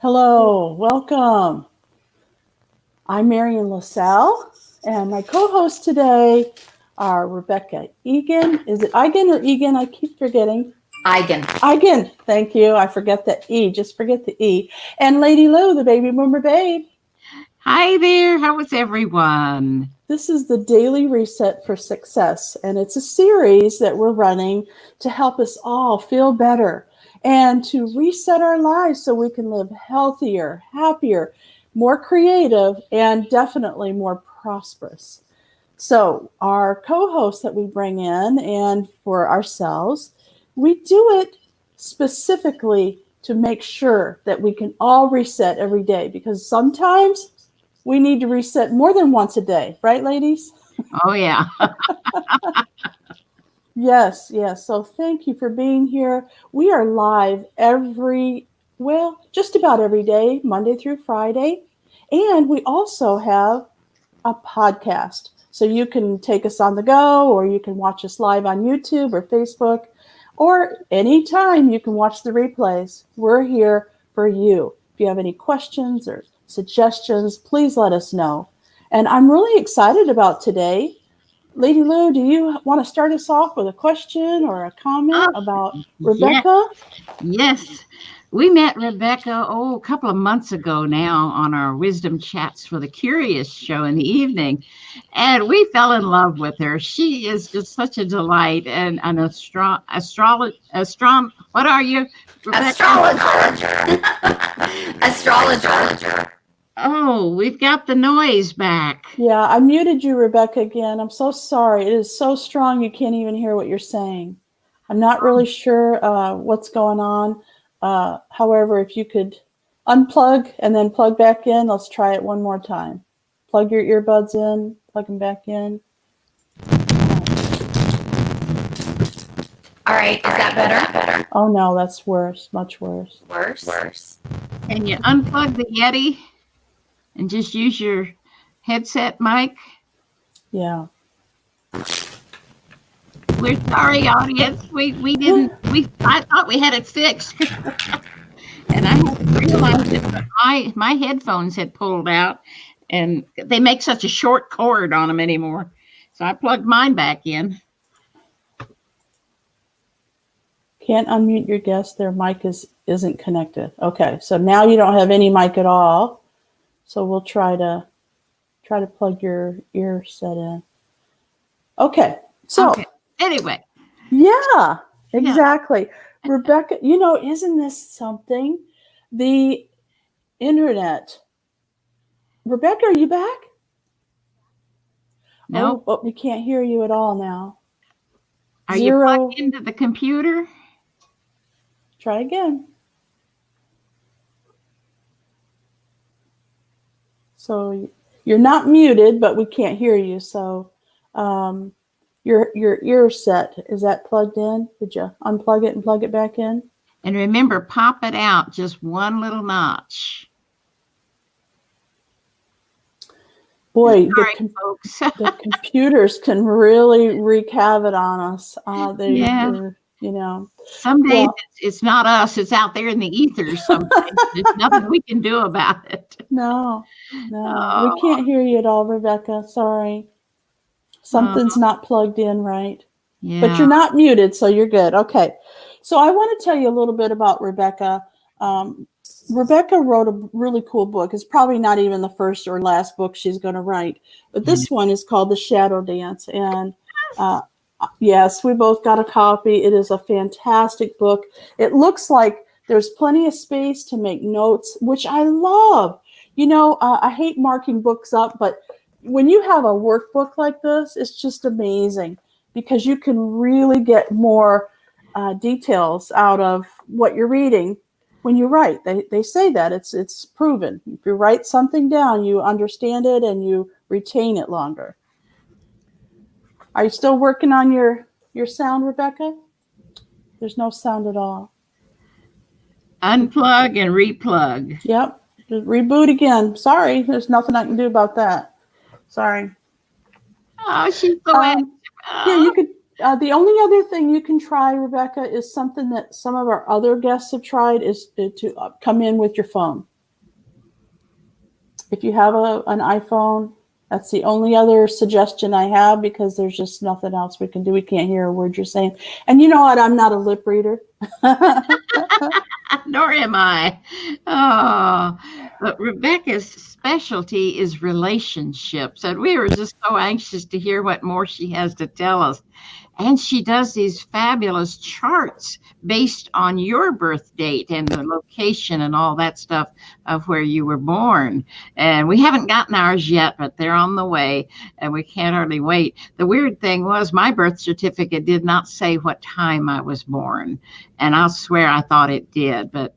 Hello, welcome. I'm Marian LaSalle, and my co-hosts today are Rebeca Eigen. Is it Eigen or Egan? I keep forgetting. Eigen. Eigen, thank you. I forget the E, just forget the E. And Lady Lou, the baby boomer babe. Hi there, how is everyone? This is the Daily Reset for Success, and it's a series that we're running to help us all feel better and to reset our lives so we can live healthier, happier, more creative, and definitely more prosperous. So our co-hosts that we bring in and for ourselves, we do it specifically to make sure that we can all reset every day, because sometimes we need to reset more than once a day. Right, ladies? Oh, yeah. Yes. So thank you for being here. We are live just about every day, Monday through Friday. And we also have a podcast. So you can take us on the go, or you can watch us live on YouTube or Facebook, or anytime you can watch the replays. We're here for you. If you have any questions or suggestions, please let us know. And I'm really excited about today. Lady Lou, do you want to start us off with a question or a comment about Rebeca? Yes. We met Rebeca, a couple of months ago now on our Wisdom Chats for the Curious show in the evening, and we fell in love with her. She is just such a delight and an what are you, Rebecca? Astrologer. Oh, we've got the noise back. Yeah, I muted you, Rebeca, again. I'm so sorry. It is so strong you can't even hear what you're saying. I'm not really sure what's going on. However, if you could unplug and then plug back in, let's try it one more time. Plug your earbuds in, plug them back in. All right, is that better? Oh no, that's worse, much worse. Worse. Can you unplug the Yeti and just use your headset mic? Yeah. We're sorry, audience. I thought we had it fixed. And I realized that my headphones had pulled out, and they make such a short cord on them anymore. So I plugged mine back in. Can't unmute your guest. Their mic isn't connected. Okay, so now you don't have any mic at all. So we'll try to plug your ear set in. Okay. So anyway. Yeah, exactly. Yeah. Rebeca, isn't this something? The internet. Rebeca, are you back? No. Oh, we can't hear you at all now. Are you plugged into the computer? Try again. So you're not muted, but we can't hear you. So your ear set, is that plugged in? Did you unplug it and plug it back in? And remember, pop it out just one little notch. Boy, the computers can really wreak havoc on us. Some days it's not us, it's out there in the ether sometimes. There's nothing we can do about it. No, we can't hear you at all, Rebeca. Sorry. Something's not plugged in right. Yeah. But you're not muted, so you're good. Okay. So I want to tell you a little bit about Rebeca. Rebeca wrote a really cool book. It's probably not even the first or last book she's going to write, but this one is called The Shadow Dance. And yes, we both got a copy. It is a fantastic book. It looks like there's plenty of space to make notes, which I love. I hate marking books up, but when you have a workbook like this, it's just amazing because you can really get more details out of what you're reading when you write. They say that it's proven. If you write something down, you understand it and you retain it longer. Are you still working on your sound, Rebeca? There's no sound at all. Unplug and replug. Yep. Just reboot again. Sorry, there's nothing I can do about that. Sorry. Oh, she's so Yeah, you could. The only other thing you can try, Rebeca, is something that some of our other guests have tried is to come in with your phone. If you have an iPhone, that's the only other suggestion I have, because there's just nothing else we can do. We can't hear a word you're saying. And you know what? I'm not a lip reader. Nor am I. Oh, but Rebecca's specialty is relationships. And we were just so anxious to hear what more she has to tell us. And she does these fabulous charts based on your birth date and the location and all that stuff of where you were born. And we haven't gotten ours yet, but they're on the way, and we can't hardly wait. The weird thing was my birth certificate did not say what time I was born. And I'll swear I thought it did, but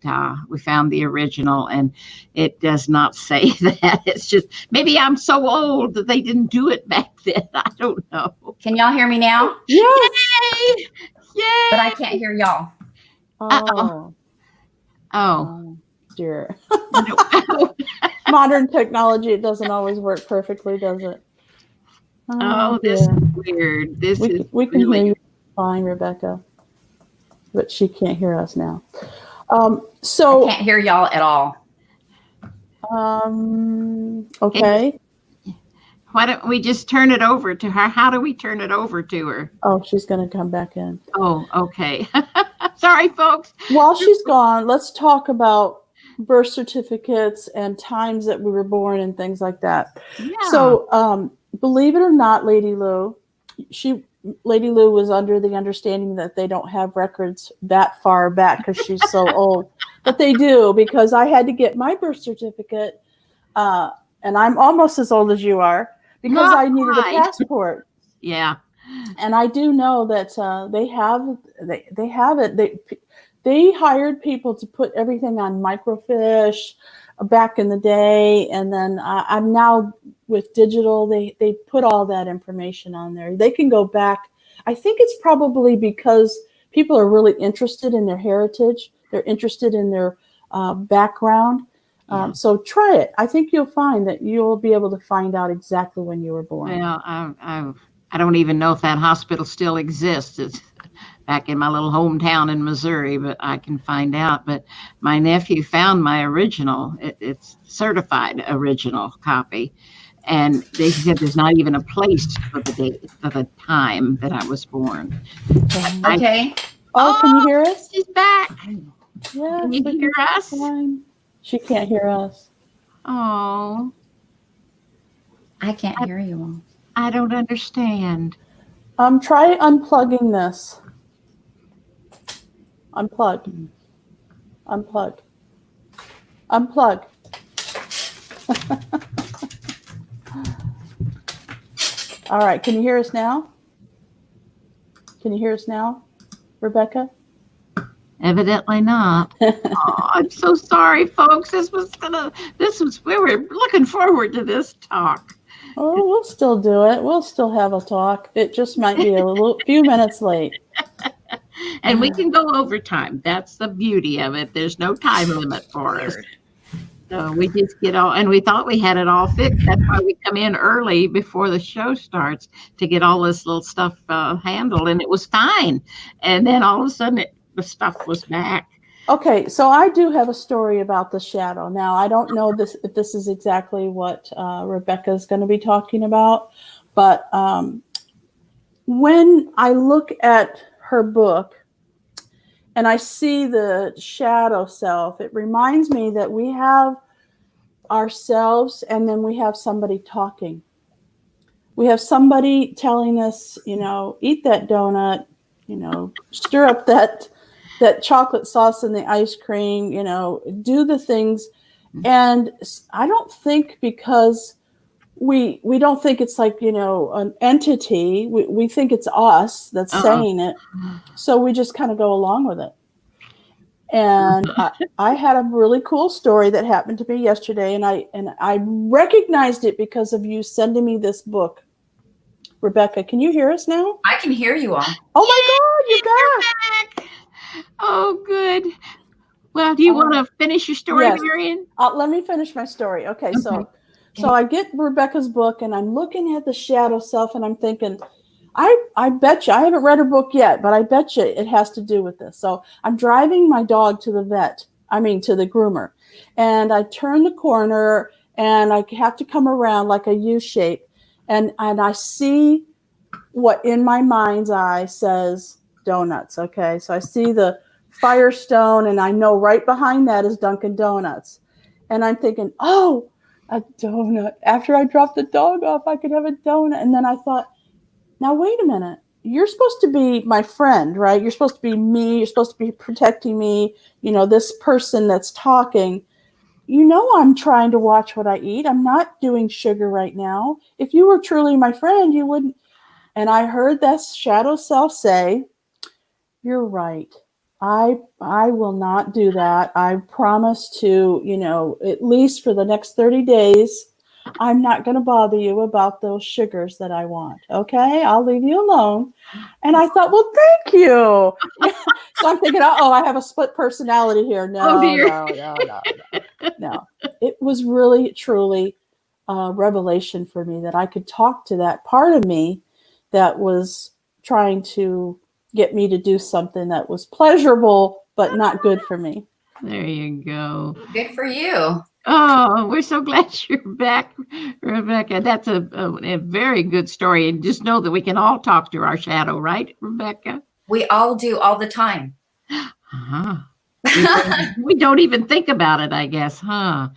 we found the original, and it does not say that. It's just, maybe I'm so old that they didn't do it back then. I don't know. Can y'all hear me now? Yes. Yay! Yay! But I can't hear y'all. Uh-oh. Oh. Dear. No. Modern technology, it doesn't always work perfectly, does it? Oh, this is weird. We can hear you fine, Rebecca, but she can't hear us now. So I can't hear y'all at all. okay. Why don't we just turn it over to her? How do we turn it over to her? Oh, she's going to come back in. Oh, okay. Sorry, folks. While she's gone, let's talk about birth certificates and times that we were born and things like that. Yeah. So, believe it or not, Lady Lou was under the understanding that they don't have records that far back because she's so old. But they do, because I had to get my birth certificate, and I'm almost as old as you are, because I needed a passport. Yeah. And I do know that they have it. They hired people to put everything on microfiche back in the day, and then I'm now with digital. They put all that information on there. They can go back. I think it's probably because people are really interested in their heritage. They're interested in their background. So try it. I think you'll find that you'll be able to find out exactly when you were born. Well, I don't even know if that hospital still exists. It's back in my little hometown in Missouri, but I can find out. But my nephew found my original. It's certified original copy. And they said there's not even a place for the date, for the time that I was born. Okay. Can you hear us? She's back. Yes, Can you hear us? Fine. She can't hear us. Oh, I can't hear you all. I don't understand. Try unplugging this. Unplug. All right. Can you hear us now? Rebecca? Evidently not. Oh, I'm so sorry, folks. We were looking forward to this talk. Oh, we'll still do it. We'll still have a talk. It just might be a few minutes late. And we can go overtime. That's the beauty of it. There's no time limit for us. So we just get all, and we thought we had it all fixed. That's why we come in early before the show starts to get all this little stuff handled, and it was fine. And then all of a sudden the stuff was back. Okay, so I do have a story about the shadow. Now, I don't know if this is exactly what Rebecca is going to be talking about, but when I look at her book and I see the shadow self, it reminds me that we have ourselves and then we have somebody talking. We have somebody telling us, eat that donut, stir up that chocolate sauce in the ice cream, do the things. And I don't think, because we don't think it's like, an entity. We think it's us that's saying it. So we just kind of go along with it. And I had a really cool story that happened to me yesterday, and I recognized it because of you sending me this book. Rebecca, can you hear us now? I can hear you all. Oh my God, you're back. Oh, good. Well, do you want to finish your story, yes. Marian? Let me finish my story. Okay. So I get Rebecca's book and I'm looking at the shadow self and I'm thinking, I bet you, I haven't read her book yet, but I bet you it has to do with this. So I'm driving my dog to the groomer, and I turn the corner and I have to come around like a U shape, and I see what in my mind's eye says donuts. Okay, so I see the Firestone, and I know right behind that is Dunkin' Donuts, and I'm thinking, oh, a donut. After I drop the dog off, I could have a donut. And then I thought, now wait a minute. You're supposed to be my friend, right? You're supposed to be me. You're supposed to be protecting me. You know, this person that's talking. You know, I'm trying to watch what I eat. I'm not doing sugar right now. If you were truly my friend, you wouldn't. And I heard that shadow self say, you're right. I will not do that. I promise to, you know, at least for the next 30 days, I'm not going to bother you about those sugars that I want. Okay, I'll leave you alone. And I thought, well, thank you. So I'm thinking, oh, I have a split personality here. No, no. It was really, truly a revelation for me that I could talk to that part of me that was trying to get me to do something that was pleasurable, but not good for me. There you go. Good for you. Oh, we're so glad you're back, Rebecca. That's a very good story. And just know that we can all talk to our shadow, right, Rebecca? We all do all the time. Uh-huh. We don't even think about it, I guess, huh?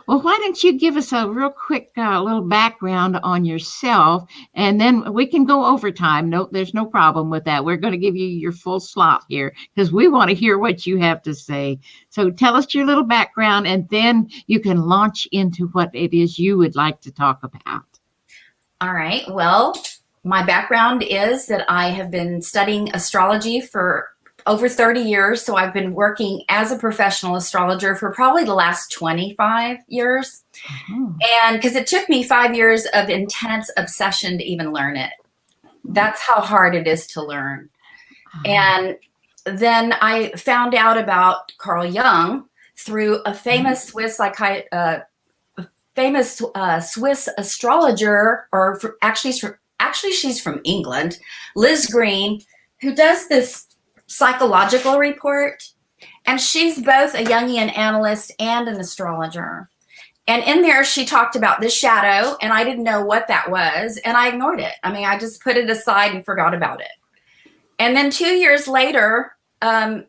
Well, why don't you give us a real quick little background on yourself, and then we can go overtime. No, there's no problem with that. We're going to give you your full slot here because we want to hear what you have to say. So tell us your little background, and then you can launch into what it is you would like to talk about. All right. Well, my background is that I have been studying astrology for over 30 years. So I've been working as a professional astrologer for probably the last 25 years. Mm-hmm. And because it took me 5 years of intense obsession to even learn it. That's how hard it is to learn. Mm-hmm. And then I found out about Carl Jung through a famous Swiss Swiss astrologer, actually she's from England, Liz Green, who does this psychological report, and she's both a Jungian analyst and an astrologer. And in there, she talked about this shadow, and I didn't know what that was, and I ignored it. I mean, I just put it aside and forgot about it. And then 2 years later, a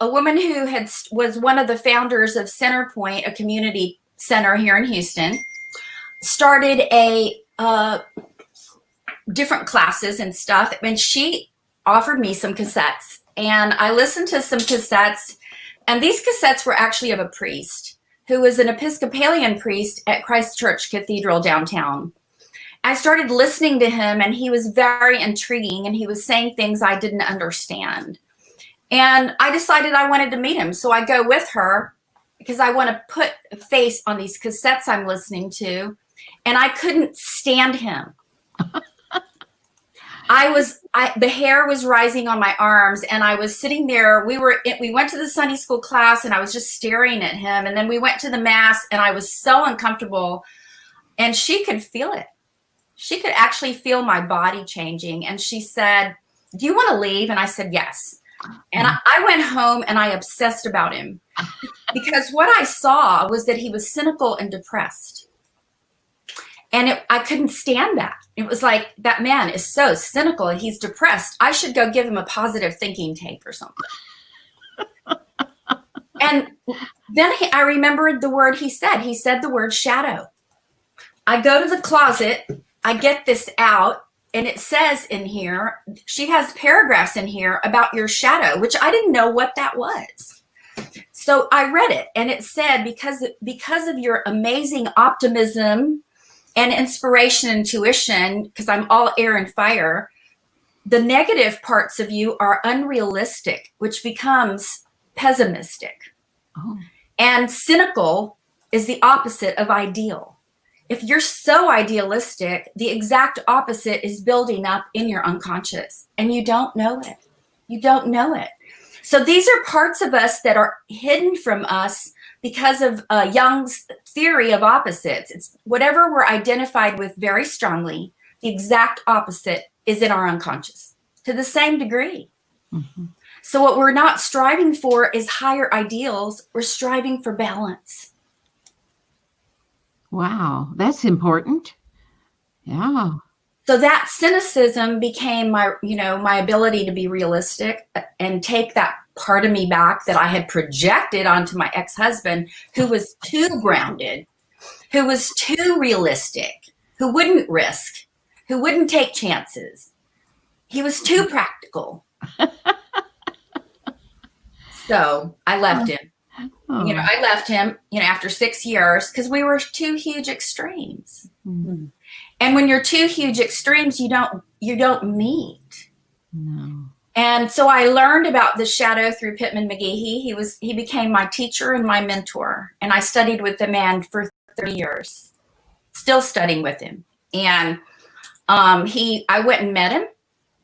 woman who was one of the founders of Centerpoint, a community center here in Houston, started a different classes and stuff, and she offered me some cassettes, and I listened to some cassettes, and these cassettes were actually of a priest who was an Episcopalian priest at Christ Church Cathedral downtown. I started listening to him, and he was very intriguing, and he was saying things I didn't understand. And I decided I wanted to meet him, so I go with her because I want to put a face on these cassettes I'm listening to, and I couldn't stand him. The hair was rising on my arms, and I was sitting there. We went to the Sunday school class, and I was just staring at him. And then we went to the mass, and I was so uncomfortable, and she could feel it. She could actually feel my body changing. And she said, "Do you want to leave?" And I said, "Yes." And I went home, and I obsessed about him because what I saw was that he was cynical and depressed. And I couldn't stand that. It was like, that man is so cynical and he's depressed. I should go give him a positive thinking tape or something. And then I remembered the word he said. He said the word shadow. I go to the closet. I get this out. And it says in here, she has paragraphs in here about your shadow, which I didn't know what that was. So I read it. And it said, because of your amazing optimism and inspiration and intuition, because I'm all air and fire, the negative parts of you are unrealistic, which becomes pessimistic. Oh. And cynical is the opposite of ideal. If you're so idealistic, the exact opposite is building up in your unconscious, and you don't know it. You don't know it. So these are parts of us that are hidden from us because of Jung's theory of opposites. It's whatever we're identified with very strongly, the exact opposite is in our unconscious to the same degree. Mm-hmm. So what we're not striving for is higher ideals. We're striving for balance. Wow, that's important. Yeah. So that cynicism became my, my ability to be realistic and take that part of me back that I had projected onto my ex-husband, who was too grounded, who was too realistic, who wouldn't risk, who wouldn't take chances. He was too practical. So I left him. Oh. I left him, after 6 years because we were two huge extremes. Mm-hmm. And when you're two huge extremes, you don't meet. No. And so I learned about the shadow through Pittman McGehee. He became my teacher and my mentor. And I studied with the man for 30 years, still studying with him. And I went and met him.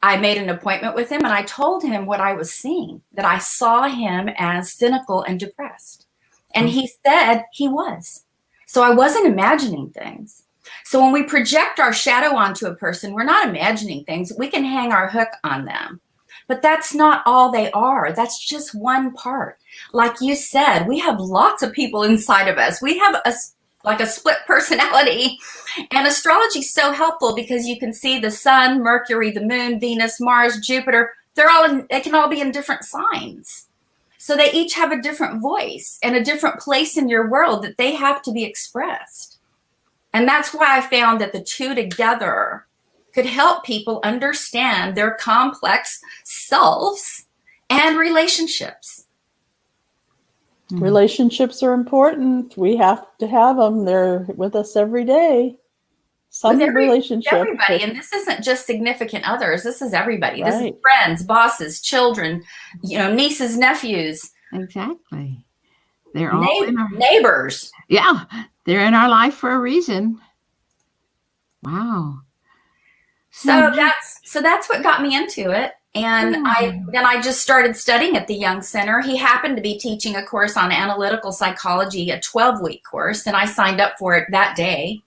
I made an appointment with him and I told him what I was seeing, that I saw him as cynical and depressed. And he said he was. So I wasn't imagining things. So when we project our shadow onto a person, we're not imagining things. We can hang our hook on them. But that's not all they are. That's just one part. Like you said, we have lots of people inside of us. We have a split personality. And astrology is so helpful because you can see the sun, Mercury, the moon, Venus, Mars, Jupiter. They can all be in different signs. So they each have a different voice and a different place in your world that they have to be expressed. And that's why I found that the two together could help people understand their complex selves and relationships. Relationships are important. We have to have them. They're with us every day. Some relationship. Everybody. And this isn't just significant others. This is everybody. Right. This is friends, bosses, children, nieces, nephews. Exactly. They're all in our neighbors. Yeah. They're in our life for a reason. Wow. So that's what got me into it. And I just started studying at the Young Center. He happened to be teaching a course on analytical psychology, a 12-week course, and I signed up for it that day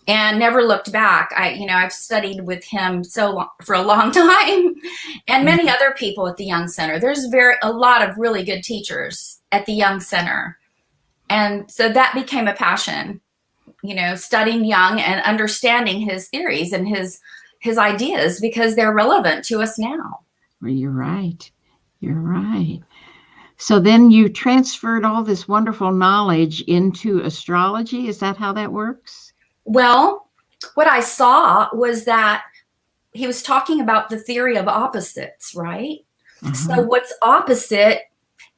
and never looked back. I've studied with him for a long time, and many other people at the Young Center. There's a lot of really good teachers at the Young Center. And so that became a passion, studying Jung and understanding his theories and his ideas because they're relevant to us now. Well, you're right. You're right. So then you transferred all this wonderful knowledge into astrology. Is that how that works? Well, what I saw was that he was talking about the theory of opposites, right? Uh-huh. So what's opposite?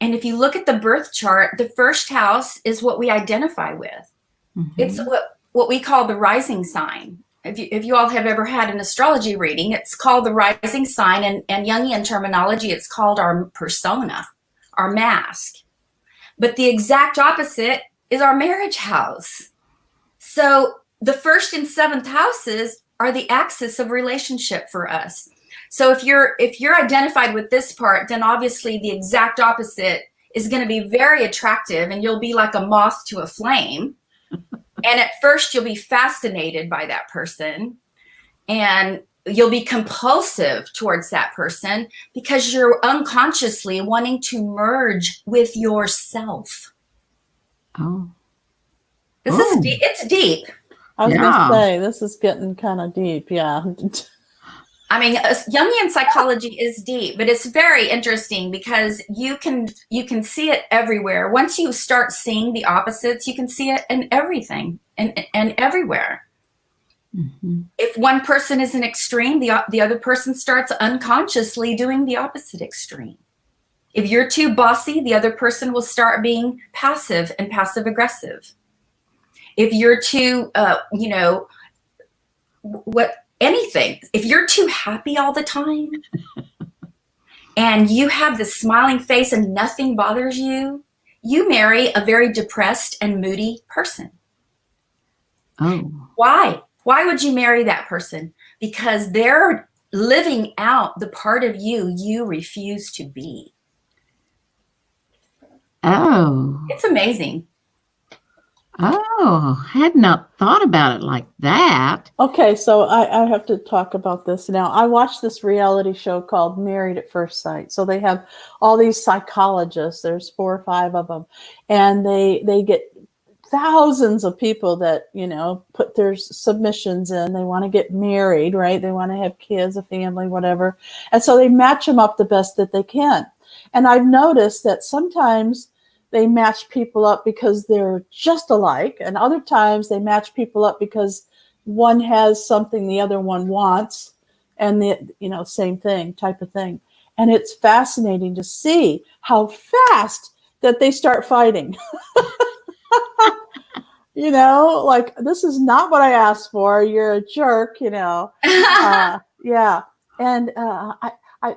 And if you look at the birth chart, the first house is what we identify with. Mm-hmm. It's what we call the rising sign. If you all have ever had an astrology reading, it's called the rising sign, and Jungian terminology, it's called our persona, our mask. But the exact opposite is our marriage house. So the first and seventh houses are the axis of relationship for us. So if you're identified with this part, then obviously the exact opposite is going to be very attractive, and you'll be like a moth to a flame. And at first you'll be fascinated by that person, and you'll be compulsive towards that person because you're unconsciously wanting to merge with yourself. Oh. This is deep. It's deep. I was going to say, this is getting kind of deep. Yeah. I mean, Jungian psychology is deep, but it's very interesting because you can see it everywhere. Once you start seeing the opposites, you can see it in everything and everywhere. Mm-hmm. If one person is an extreme, the other person starts unconsciously doing the opposite extreme. If you're too bossy, the other person will start being passive and passive aggressive. If you're too, anything. If you're too happy all the time and you have this smiling face and nothing bothers you, you marry a very depressed and moody person. Oh. Why? Why would you marry that person? Because they're living out the part of you refuse to be. Oh. It's amazing. Oh, I had not thought about it like that. Okay, so I have to talk about this now. I watched this reality show called Married at First Sight. So they have all these psychologists. There's 4 or 5 of them. And they get thousands of people that, put their submissions in. They want to get married, right? They want to have kids, a family, whatever. And so they match them up the best that they can. And I've noticed that sometimes they match people up because they're just alike. And other times they match people up because one has something the other one wants, and same thing, type of thing. And it's fascinating to see how fast that they start fighting. Like, this is not what I asked for. You're a jerk, yeah. And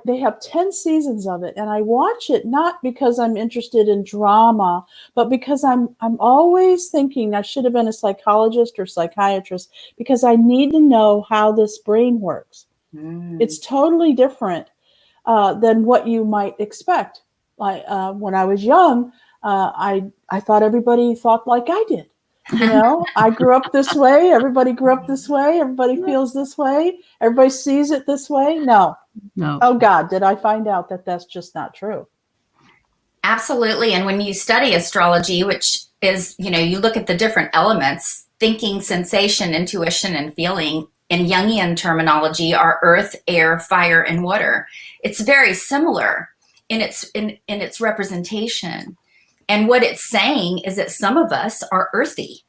they have 10 seasons of it, and I watch it not because I'm interested in drama, but because I'm always thinking I should have been a psychologist or psychiatrist, because I need to know how this brain works. It's totally different than what you might expect. Like when I was young, I thought everybody thought like I did. I grew up this way. Everybody grew up this way. Everybody feels this way. Everybody sees it this way. No. Oh God, did I find out that that's just not true? Absolutely. And when you study astrology, which is, you look at the different elements, thinking, sensation, intuition, and feeling, in Jungian terminology, are earth, air, fire, and water. It's very similar in its representation. And what it's saying is that some of us are earthy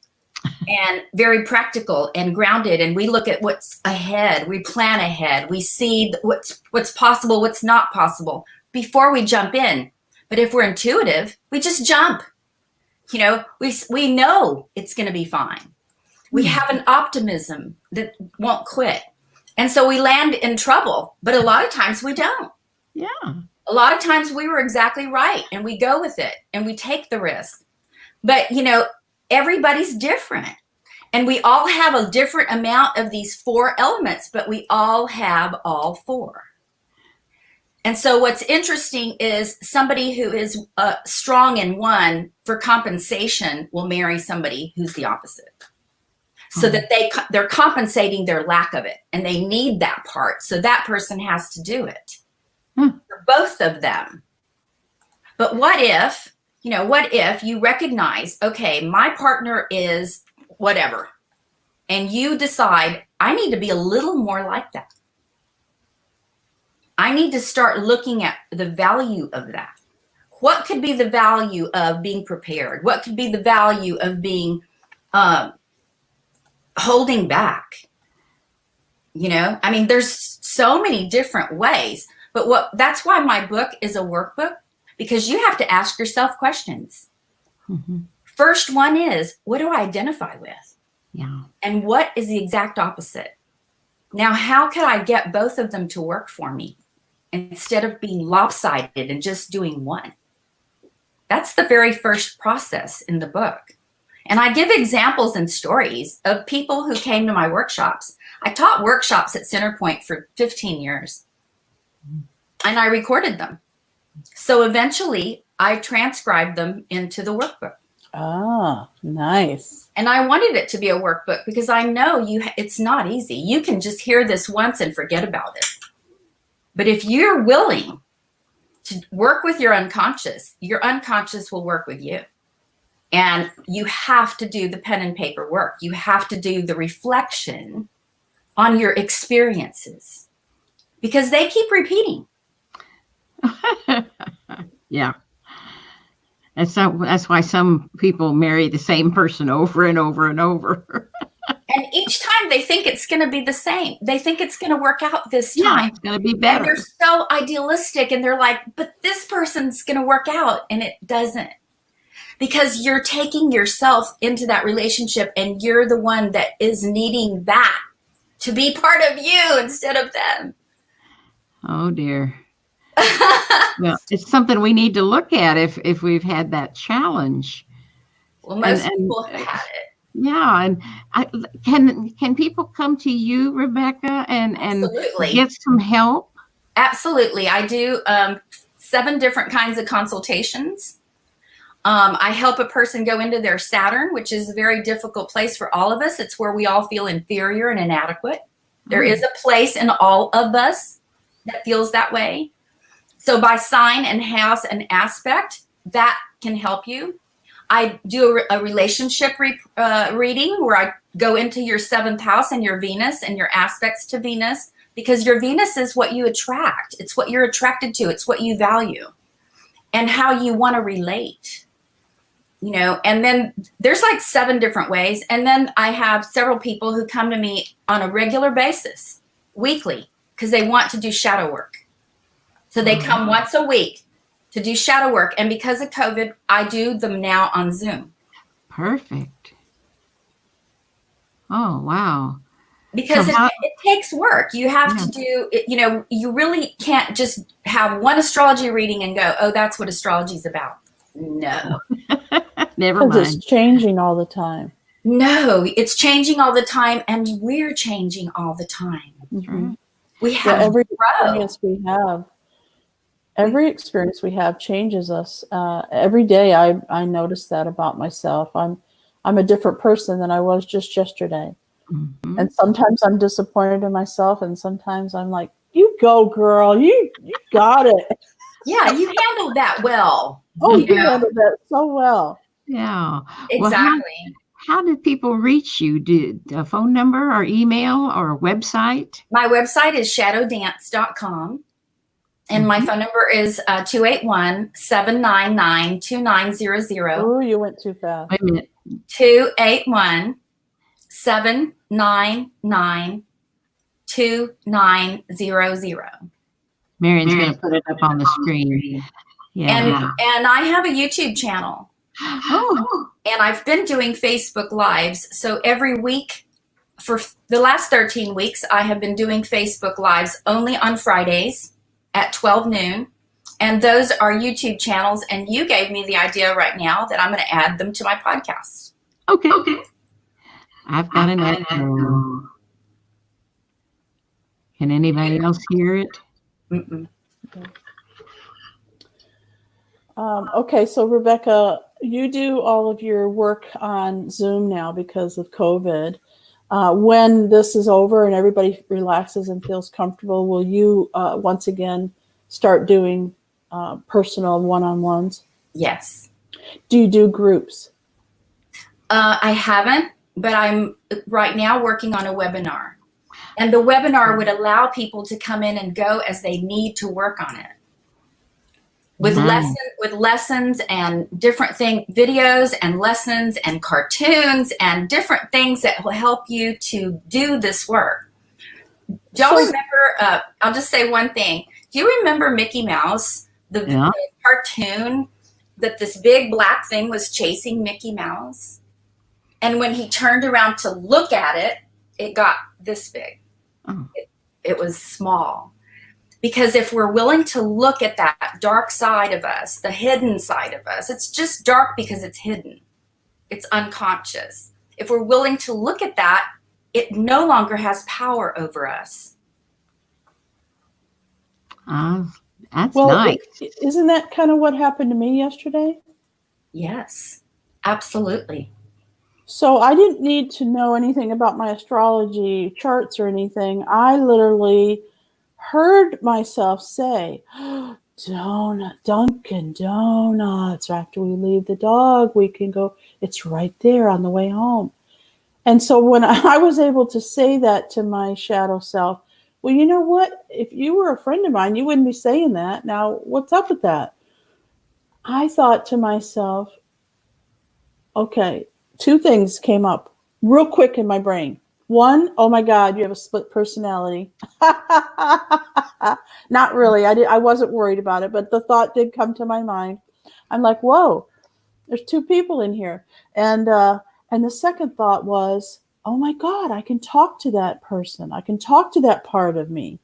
and very practical and grounded, and we look at what's ahead. We plan ahead. We see what's possible, what's not possible before we jump in. But if we're intuitive, we just jump. We know it's going to be fine. We have an optimism that won't quit. And so we land in trouble, but a lot of times we don't. Yeah. A lot of times we were exactly right, and we go with it and we take the risk. But, everybody's different, and we all have a different amount of these 4 elements, but we all have all 4. And so what's interesting is somebody who is strong in one for compensation will marry somebody who's the opposite. So that they're compensating their lack of it, and they need that part. So that person has to do it. For both of them. But what if you recognize, okay, my partner is whatever, and you decide, I need to be a little more like that. I need to start looking at the value of that. What could be the value of being prepared? What could be the value of being holding back? There's so many different ways. But that's why my book is a workbook, because you have to ask yourself questions. First one is, what do I identify with? Yeah. And what is the exact opposite? Now, how can I get both of them to work for me instead of being lopsided and just doing one? That's the very first process in the book. And I give examples and stories of people who came to my workshops. I taught workshops at Centerpoint for 15 years. And I recorded them. So eventually I transcribed them into the workbook. Ah, nice. And I wanted it to be a workbook because I know it's not easy. You can just hear this once and forget about it. But if you're willing to work with your unconscious will work with you. And you have to do the pen and paper work. You have to do the reflection on your experiences, because they keep repeating. Yeah. That's why some people marry the same person over and over and over. And each time they think it's going to be the same. They think it's going to work out this time. Yeah, it's going to be better. And they're so idealistic, and they're like, but this person's going to work out, and it doesn't. Because you're taking yourself into that relationship, and you're the one that is needing that to be part of you instead of them. Oh, dear. Well, it's something we need to look at if we've had that challenge. Well, most people have had it. Yeah, and can people come to you, Rebecca, and get some help? Absolutely. I do 7 different kinds of consultations. I help a person go into their Saturn, which is a very difficult place for all of us. It's where we all feel inferior and inadequate. There is a place in all of us that feels that way. So by sign and house and aspect, that can help you. I do a relationship reading where I go into your 7th house and your Venus and your aspects to Venus, because your Venus is what you attract. It's what you're attracted to. It's what you value and how you want to relate, you know. And then there's like 7 different ways. And then I have several people who come to me on a regular basis, weekly, because they want to do shadow work. So they come once a week to do shadow work. And because of COVID, I do them now on Zoom. Perfect. Oh, wow. Because it takes work. You have to do, you know, you really can't just have one astrology reading and go, oh, that's what astrology is about. No. Never mind. It's changing all the time. No, it's changing all the time, and we're changing all the time. Mm-hmm. We have every experience we have changes us. Every day I notice that about myself. I'm a different person than I was just yesterday. Mm-hmm. And sometimes I'm disappointed in myself, and sometimes I'm like, you go, girl, you got it. Yeah, you handled that well. Oh, you handled that so well. Yeah. Exactly. Well, how did people reach you? Do a phone number or email or a website? My website is shadowdance.com. And my phone number is 281-799-2900. Oh, you went too fast. Wait a minute. 281-799-2900. Marian's going to put it up on the screen. Yeah. And I have a YouTube channel. Oh. And I've been doing Facebook Lives. So every week for the last 13 weeks, I have been doing Facebook Lives only on Fridays at 12 noon. And those are YouTube channels. And you gave me the idea right now that I'm going to add them to my podcast. Okay. I've got an echo. Can anybody else hear it? Mm-mm. Okay, so Rebecca, you do all of your work on Zoom now because of COVID. When this is over and everybody relaxes and feels comfortable, will you once again start doing personal one-on-ones? Yes. Do you do groups? I haven't, but I'm right now working on a webinar. And the webinar would allow people to come in and go as they need to work on it. With lessons and different videos and lessons and cartoons and different things that will help you to do this work. Do y'all remember, I'll just say one thing. Do you remember Mickey Mouse, the cartoon that this big black thing was chasing Mickey Mouse? And when he turned around to look at it, it got this big. Oh. It was small. Because if we're willing to look at that dark side of us, the hidden side of us, it's just dark because it's hidden. It's unconscious. If we're willing to look at that, it no longer has power over us. That's nice. Isn't that kind of what happened to me yesterday? Yes, absolutely. So I didn't need to know anything about my astrology charts or anything. I literally heard myself say, Dunkin' Donuts. After we leave the dog, we can go. It's right there on the way home. And so when I was able to say that to my shadow self, well, you know what? If you were a friend of mine, you wouldn't be saying that. Now, what's up with that? I thought to myself, okay, 2 things came up real quick in my brain. One, oh my God, you have a split personality. Not really. I wasn't worried about it, but the thought did come to my mind. I'm like, whoa, there's 2 people in here. And the second thought was, oh my God, I can talk to that person. I can talk to that part of me.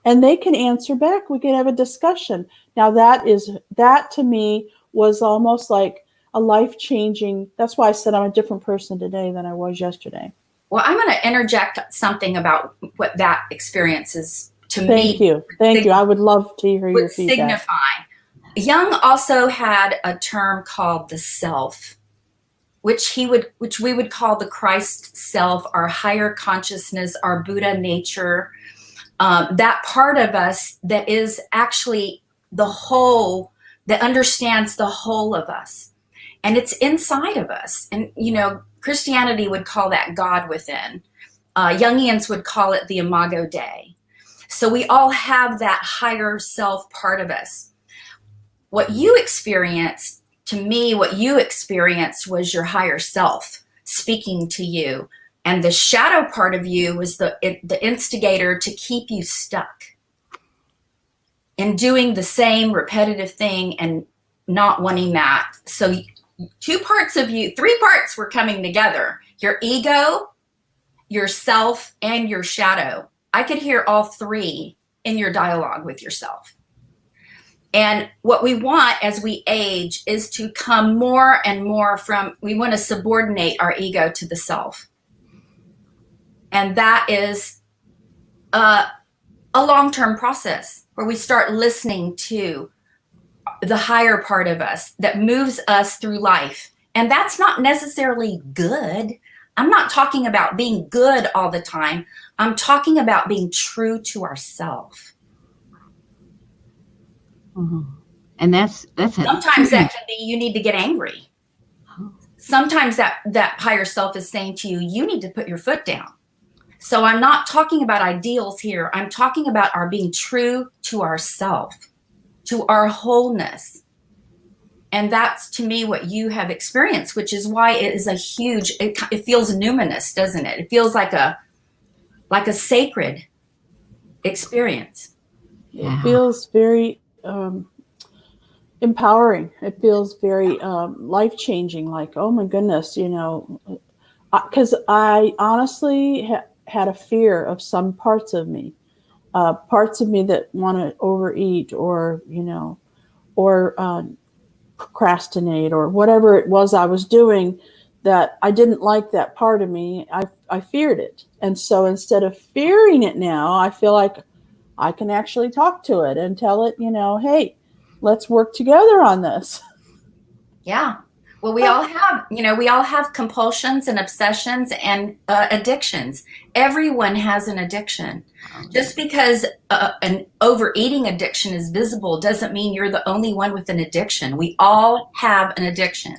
And they can answer back. We can have a discussion. Now that to me was almost like a life-changing. That's why I said I'm a different person today than I was yesterday. Well, I'm going to interject something about what that experience is to me. Thank you. I would love to hear your feedback. Signify. Jung also had a term called the self, which we would call the Christ self, our higher consciousness, our Buddha nature, that part of us that is actually the whole, that understands the whole of us. and it's inside of us. And, Christianity would call that God within. Jungians would call it the Imago Dei. So we all have that higher self part of us. What you experienced, to me, what you experienced was your higher self speaking to you. And the shadow part of you was the instigator to keep you stuck in doing the same repetitive thing and not wanting that. So 2 parts of you, 3 parts were coming together. Your ego, yourself, and your shadow. I could hear all 3 in your dialogue with yourself. And what we want as we age is to come more and more we want to subordinate our ego to the self. And that is a long-term process where we start listening to the higher part of us that moves us through life. And that's not necessarily good. I'm not talking about being good all the time. I'm talking about being true to ourselves. Mm-hmm. And that's sometimes that can be you need to get angry. Sometimes that higher self is saying to you, you need to put your foot down. So I'm not talking about ideals here. I'm talking about our being true to ourself, to our wholeness. And that's, to me, what you have experienced, which is why it is it feels numinous, doesn't it? It feels like a sacred experience. Yeah. It feels very empowering. It feels very life-changing, like, oh my goodness, because I honestly had a fear of some parts of me that want to overeat or procrastinate or whatever it was I was doing, that I didn't like that part of me. I feared it. And so instead of fearing it now, I feel like I can actually talk to it and tell it, hey, let's work together on this. Yeah. Well, we all have compulsions and obsessions and addictions. Everyone has an addiction. Just because an overeating addiction is visible doesn't mean you're the only one with an addiction. We all have an addiction.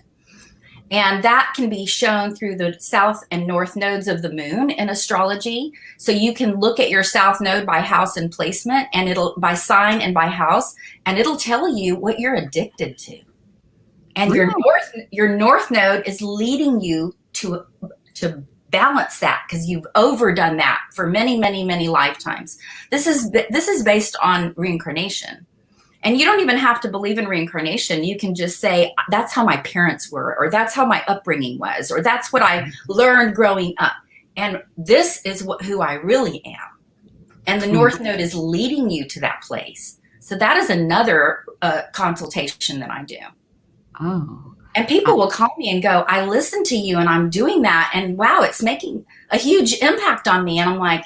And that can be shown through the south and north nodes of the moon in astrology. So you can look at your south node by house and placement, and by sign and by house, and it'll tell you what you're addicted to. And your north node is leading you to balance that, because you've overdone that for many, many, many lifetimes. This is based on reincarnation. And you don't even have to believe in reincarnation. You can just say, that's how my parents were, or that's how my upbringing was, or that's what I learned growing up. And this is who I really am. And the North Node is leading you to that place. So that is another consultation that I do. Oh. And people will call me and go, I listen to you and I'm doing that. And wow, it's making a huge impact on me. And I'm like,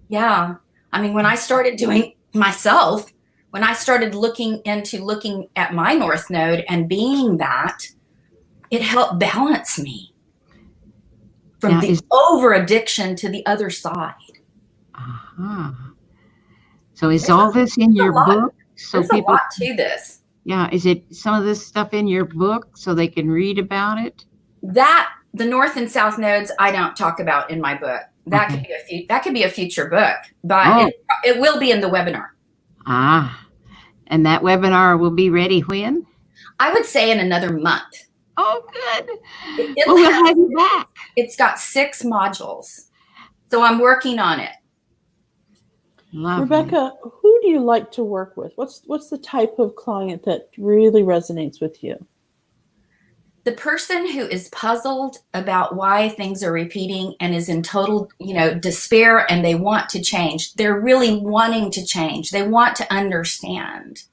yeah. I mean, when I started doing myself, when I started looking at my North Node and being that, it helped balance me from the over addiction to the other side. Uh-huh. So is all this in your book? So there's people, a lot to this. Yeah. Is it some of this stuff in your book so they can read about it? The North and South nodes, I don't talk about in my book. That could be a future book, but it will be in the webinar. Ah. And that webinar will be ready when? I would say in another month. Oh, good. We'll have you back. It's got 6 modules. So I'm working on it. Lovely. Rebecca, who do you like to work with? What's the type of client that really resonates with you? The person who is puzzled about why things are repeating and is in total, despair, and they want to change. They're really wanting to change. They want to understand.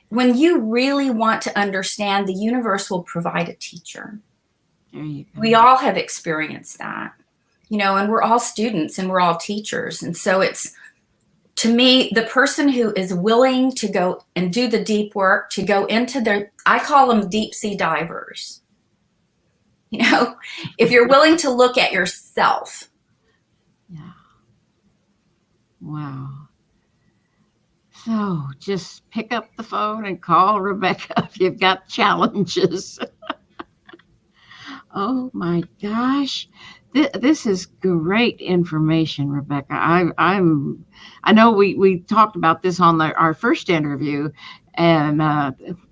When you really want to understand, the universe will provide a teacher. There you go. We all have experienced that, and we're all students and we're all teachers. And so it's, to me, the person who is willing to go and do the deep work, to go into I call them deep sea divers. If you're willing to look at yourself. Yeah. Wow. So just pick up the phone and call Rebecca if you've got challenges. Oh my gosh. This is great information, Rebecca. I know we talked about this on our first interview, and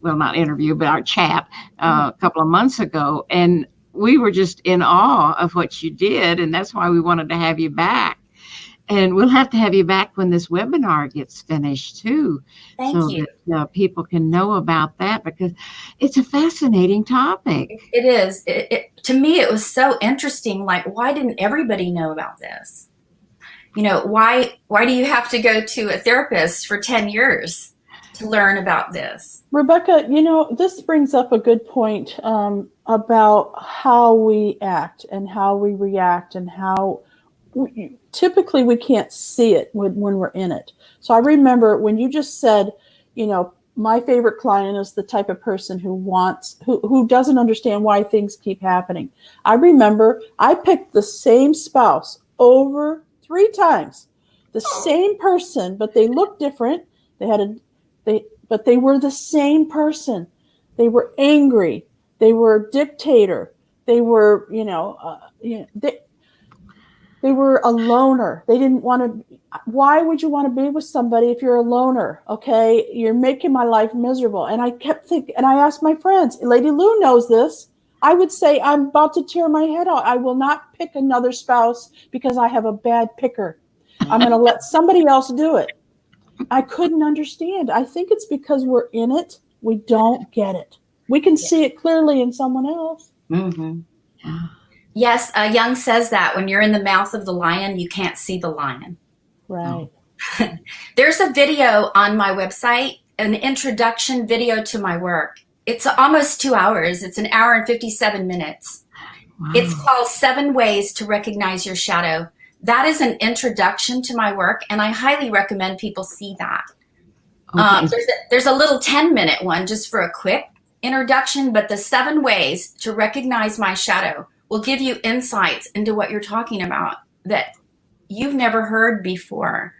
well, not interview, but our chat a couple of months ago, and we were just in awe of what you did, and that's why we wanted to have you back. And we'll have to have you back when this webinar gets finished too. Thank you. That people can know about that, because it's a fascinating topic. It is. To me, it was so interesting. Like, why didn't everybody know about this? You know, why do you have to go to a therapist for 10 years to learn about this? Rebecca, you know, this brings up a good point about how we act and how we react and how typically we can't see it when we're in it. So I remember when you just said, you know, my favorite client is the type of person who doesn't understand why things keep happening. I remember I picked the same spouse over 3 times, the same person, but they looked different. But they were the same person. They were angry. They were a dictator. They were, they were a loner. They didn't want to. Why would you want to be with somebody if you're a loner? Okay, you're making my life miserable. And I kept thinking, and I asked my friends, Lady Lou knows this. I would say, I'm about to tear my head out. I will not pick another spouse because I have a bad picker. I'm going to let somebody else do it. I couldn't understand. I think it's because we're in it. We don't get it. We can see it clearly in someone else. Mm-hmm. Yes, Jung says that when you're in the mouth of the lion, you can't see the lion. Right. There's a video on my website, an introduction video to my work. It's almost 2 hours. It's 1 hour and 57 minutes. Wow. It's called 7 Ways to Recognize Your Shadow. That is an introduction to my work, and I highly recommend people see that. Okay. There's a little 10-minute one just for a quick introduction, but the 7 ways to recognize my shadow will give you insights into what you're talking about that you've never heard before.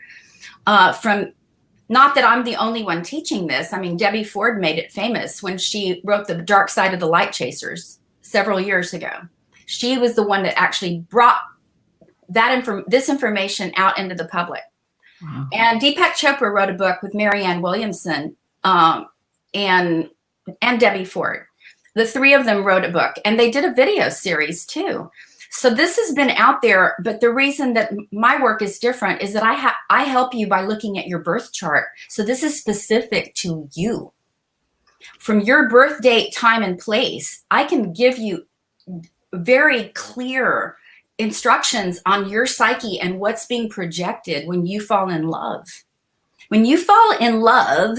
Not that I'm the only one teaching this. I mean, Debbie Ford made it famous when she wrote The Dark Side of the Light several years ago. She was the one that actually brought this information out into the public. Wow. And Deepak Chopra wrote a book with Marian Williamson and Debbie Ford. The 3 of them wrote a book, and they did a video series too. So this has been out there, but the reason that my work is different is that I help you by looking at your birth chart. So this is specific to you. From your birth date, time, and place, I can give you very clear instructions on your psyche and what's being projected when you fall in love. When you fall in love,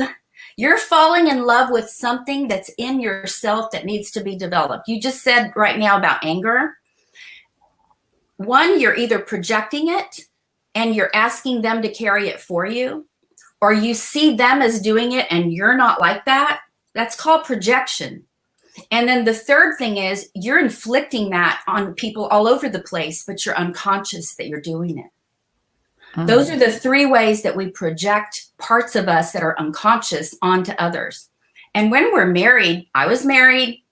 you're falling in love with something that's in yourself that needs to be developed. You just said right now about anger. One, you're either projecting it and you're asking them to carry it for you, or you see them as doing it and you're not like that. That's called projection. And then the third thing is you're inflicting that on people all over the place, but you're unconscious that you're doing it. Those are the 3 ways that we project parts of us that are unconscious onto others. And when we're married, I was married.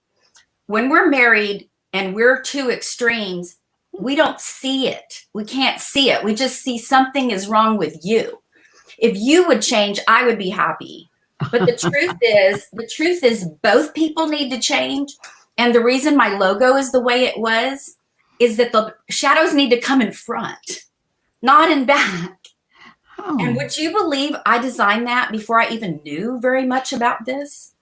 When we're married and we're 2 extremes, we don't see it. We can't see it. We just see something is wrong with you. If you would change, I would be happy. But the truth is both people need to change. And the reason my logo is the way it was is that the shadows need to come in front, not in back. Oh. And would you believe I designed that before I even knew very much about this?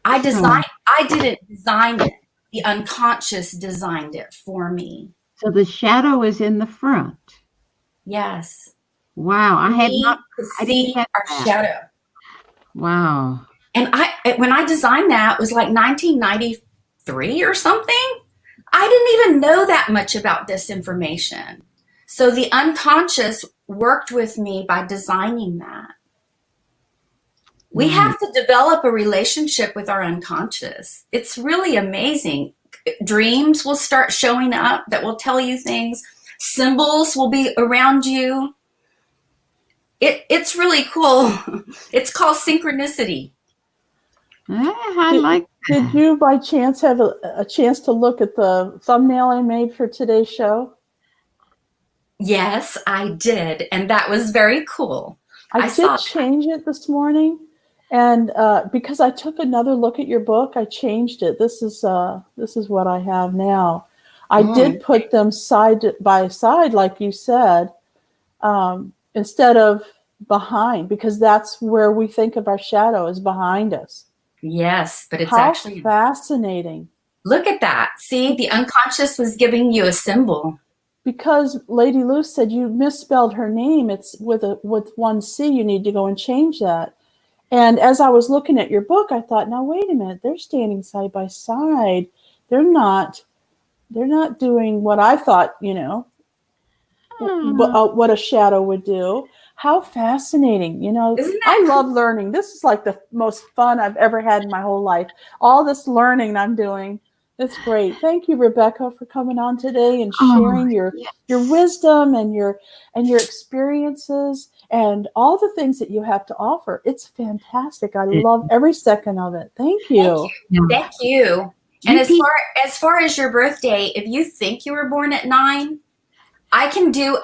I didn't design it. The unconscious designed it for me. So the shadow is in the front. Yes. Wow. I didn't have our shadow. Wow. And when I designed that, it was like 1993 or something. I didn't even know that much about this information. So the unconscious worked with me by designing that. We have to develop a relationship with our unconscious. It's really amazing. Dreams will start showing up that will tell you things. Symbols will be around you. It's really cool. It's called synchronicity. Did you by chance have a chance to look at the thumbnail I made for today's show? Yes, I did. And that was very cool. I did change it this morning. And because I took another look at your book, I changed it. This is what I have now. I did put them side by side, like you said, instead of behind, because that's where we think of our shadow, is behind us. Yes, but it's actually fascinating. Look at that. See, the unconscious was giving you a symbol. Because Lady Lou said you misspelled her name. It's with one C. You need to go and change that. And as I was looking at your book, I thought, now wait a minute, they're standing side by side. They're not doing what I thought, what a shadow would do. How fascinating. I love learning. This is like the most fun I've ever had in my whole life. All this learning I'm doing. It's great. Thank you, Rebecca, for coming on today and sharing your wisdom and your experiences and all the things that you have to offer. It's fantastic. I love every second of it. Thank you. Thank you. And as far as your birthday, if you think you were born at 9, I can do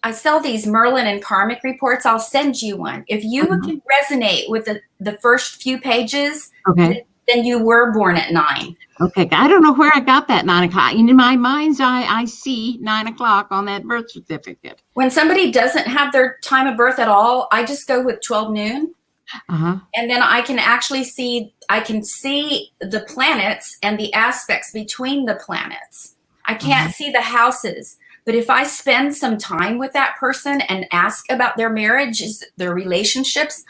I sell these Merlin and karmic reports. I'll send you one. If you can resonate with the first few pages, then you were born at 9. Okay. I don't know where I got that 9 o'clock. In my mind's eye, I see 9 o'clock on that birth certificate. When somebody doesn't have their time of birth at all, I just go with 12 noon. And then I can actually see the planets and the aspects between the planets. I can't see the houses. But if I spend some time with that person and ask about their marriages, their relationships,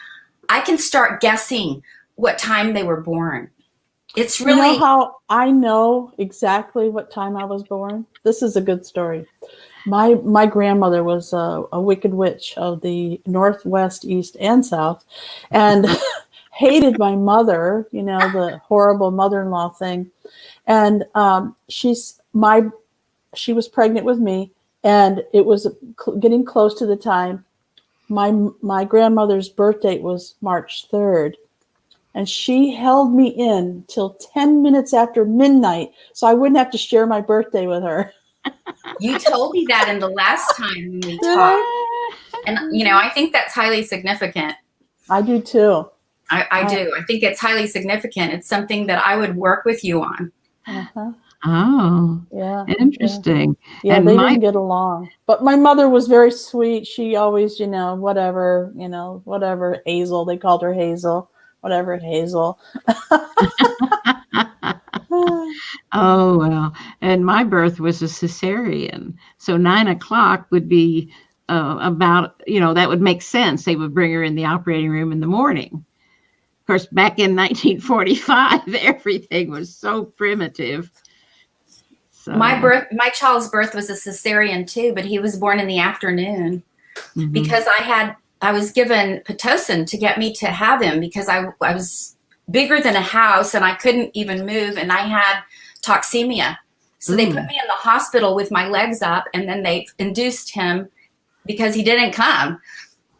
I can start guessing what time they were born. It's really... You know how I know exactly what time I was born? This is a good story. My grandmother was a wicked witch of the Northwest, East, and South, and hated my mother, the horrible mother-in-law thing. And she was pregnant with me, and it was getting close to the time. My grandmother's birth date was March 3rd, and she held me in till 10 minutes after midnight so I wouldn't have to share my birthday with her. You told me that in the last time we talked. And, I think that's highly significant. I do too. I do. I think it's highly significant. It's something that I would work with you on. Oh, yeah. Interesting. Yeah, and they didn't get along. But my mother was very sweet. She always, whatever, Hazel. They called her Hazel. Whatever, Hazel. Oh, well. And my birth was a cesarean. So 9 o'clock would be about, that would make sense. They would bring her in the operating room in the morning. Of course, back in 1945, everything was so primitive. So. My child's birth was a cesarean too, but he was born in the afternoon because I was given Pitocin to get me to have him because I was bigger than a house and I couldn't even move and I had toxemia. So they put me in the hospital with my legs up and then they induced him because he didn't come.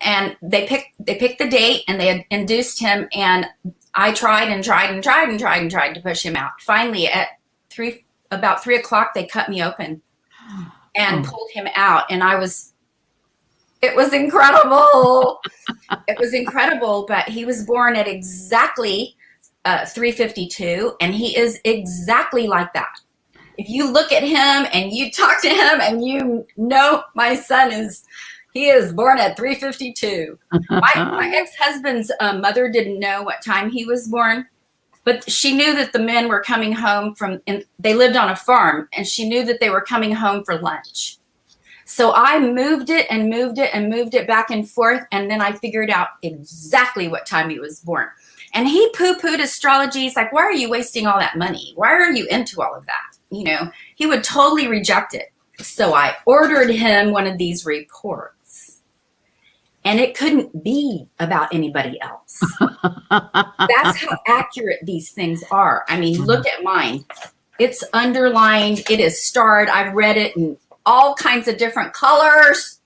And they picked the date and they had induced him and I tried to push him out. Finally at about 3 o'clock, they cut me open and pulled him out. And it was incredible. It was incredible, but he was born at exactly 3:52 and he is exactly like that. If you look at him and you talk to him and my son he is born at 3:52. My ex-husband's mother didn't know what time he was born, but she knew that the men were coming home they lived on a farm, and she knew that they were coming home for lunch. So I moved it and moved it and moved it back and forth, and then I figured out exactly what time he was born. And he poo-pooed astrology. He's like, why are you wasting all that money? Why are you into all of that? He would totally reject it. So I ordered him one of these reports. And it couldn't be about anybody else. That's how accurate these things are. I mean, look at mine. It's underlined. It is starred. I've read it in all kinds of different colors.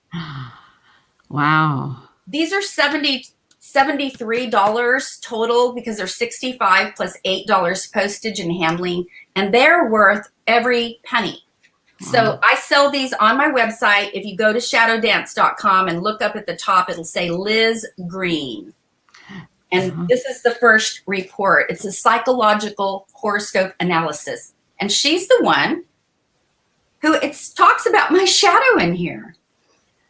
Wow. These are 70 $73 total because they're $65 plus $8 postage and handling, and they're worth every penny. So I sell these on my website. If you go to shadowdance.com and look up at the top, it'll say Liz Green. And this is the first report. It's a psychological horoscope analysis. And she's the one who talks about my shadow in here.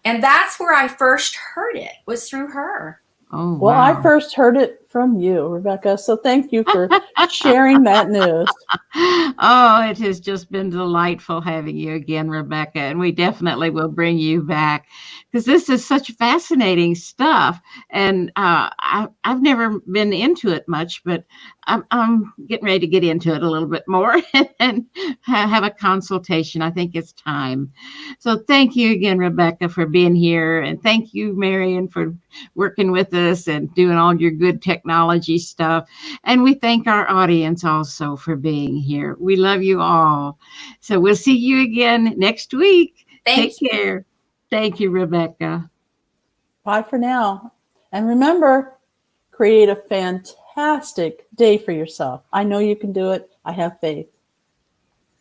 And that's where I first heard it, was through her. Oh, well, wow. I first heard it from you, Rebecca. So thank you for sharing that news. Oh, it has just been delightful having you again, Rebecca. And we definitely will bring you back because this is such fascinating stuff. And I've never been into it much, but I'm getting ready to get into it a little bit more and have a consultation. I think it's time. So thank you again, Rebecca, for being here. And thank you, Marian, for working with us and doing all your good technology stuff. And we thank our audience also for being here. We love you all. So we'll see you again next week. Take care. Thank you, Rebecca. Bye for now. And remember, create a fantastic day for yourself. I know you can do it. I have faith.